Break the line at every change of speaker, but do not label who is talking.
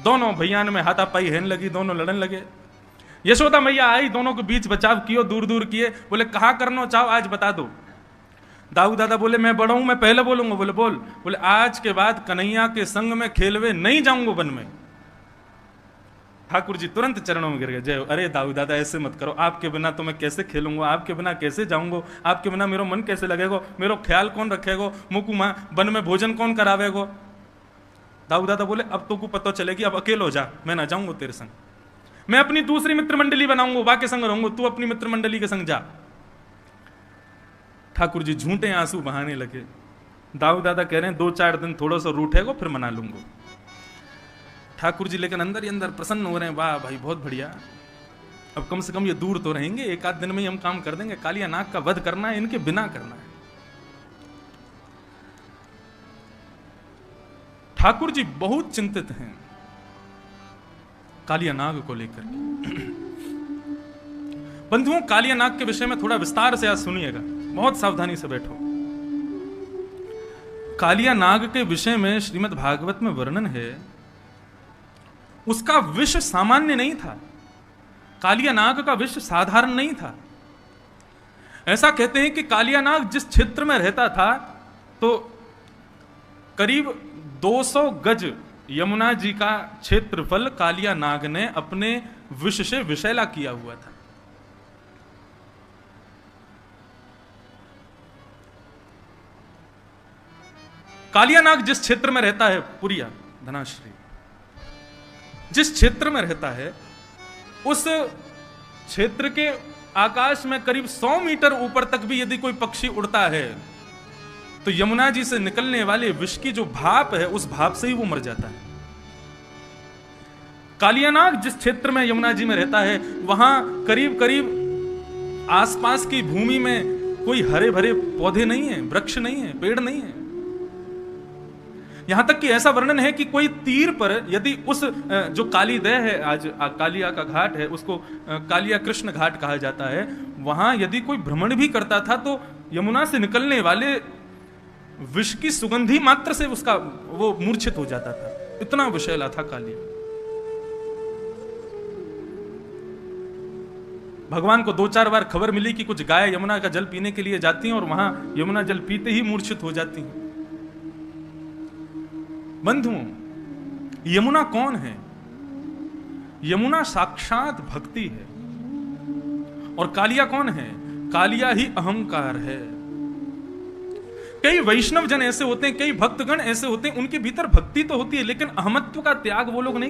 दोनों भैयान में हाथापाई हेन लगी, दोनों लड़न लगे। यशोदा मैया आई, दोनों के बीच बचाव कियो, दूर दूर किए। बोले कहाँ करना चाहो आज बता दो। दाऊ दादा बोले मैं बड़ा हूं, मैं पहले बोलूंगा। बोले बोल। बोले आज के बाद कन्हैया के संग में खेलवे नहीं जाऊंगा वन में। ठाकुर जी तुरंत चरणों में गिर गए। जय। अरे दाऊ दादा ऐसे मत करो, आपके बिना तो मैं कैसे खेलूंगा, आपके बिना कैसे जाऊंगा, आपके बिना मेरा मन कैसे लगेगा, मेरा ख्याल कौन रखेगा, मुकु माँ वन में भोजन कौन करावेगो। दाऊ दादा बोले अब तो को पता चलेगी, अब अकेले हो जा, मैं ना जाऊंगा तेरे संग, मैं अपनी दूसरी मित्र मंडली बनाऊंगा, वाके संग रहूंगा, तू अपनी मित्र मंडली के संग जा। ठाकुर जी झूठे आंसू बहाने लगे। दाऊ दादा कह रहे हैं 2-4 दिन थोड़ा सा रूठेगा फिर मना लूंगा। ठाकुर जी लेकिन अंदर ही अंदर प्रसन्न हो रहे हैं, वाह भाई बहुत बढ़िया, अब कम से कम ये दूर तो रहेंगे, 1 आध दिन में ही हम काम कर देंगे। कालिया नाग का वध करना है, इनके बिना करना है। ठाकुर जी बहुत चिंतित हैं कालिया नाग को लेकर के। बंधुओं, कालिया नाग के विषय में थोड़ा विस्तार से आज सुनिएगा, बहुत सावधानी से बैठो। कालिया नाग के विषय में श्रीमद् भागवत में वर्णन है, उसका विष सामान्य नहीं था, कालिया नाग का विष साधारण नहीं था। ऐसा कहते हैं कि कालिया नाग जिस क्षेत्र में रहता था तो करीब 200 गज यमुना जी का क्षेत्रफल कालिया नाग ने अपने विष से विषैला किया हुआ था। कालिया नाग जिस क्षेत्र में रहता है, पुरिया धनाश्री जिस क्षेत्र में रहता है, उस क्षेत्र के आकाश में करीब 100 मीटर ऊपर तक भी यदि कोई पक्षी उड़ता है तो यमुना जी से निकलने वाले विष की जो भाप है उस भाप से ही वो मर जाता है। कालिया नाग जिस क्षेत्र में यमुना जी में रहता है वहां करीब करीब आसपास की भूमि में कोई हरे भरे पौधे नहीं है, वृक्ष नहीं है, पेड़ नहीं है। यहां तक कि ऐसा वर्णन है कि कोई तीर पर यदि उस जो कालीदह है, आज कालिया का घाट है, उसको कालिया कृष्ण घाट कहा जाता है, वहां यदि कोई भ्रमण भी करता था तो यमुना से निकलने वाले विष की सुगंधी मात्र से उसका वो मूर्छित हो जाता था, इतना विषैला था कालिया। भगवान को 2-4 बार खबर मिली कि कुछ गाय यमुना का जल पीने के लिए जाती हैं और वहां यमुना जल पीते ही मूर्छित हो जाती हैं। बंधुओं, यमुना कौन है? यमुना साक्षात भक्ति है। और कालिया कौन है? कालिया ही अहंकार है। कई वैष्णव जन ऐसे होते हैं, कई भक्तगण ऐसे होते हैं, उनके भीतर भक्ति तो होती है लेकिन अहमत्व का त्याग वो लोग नहीं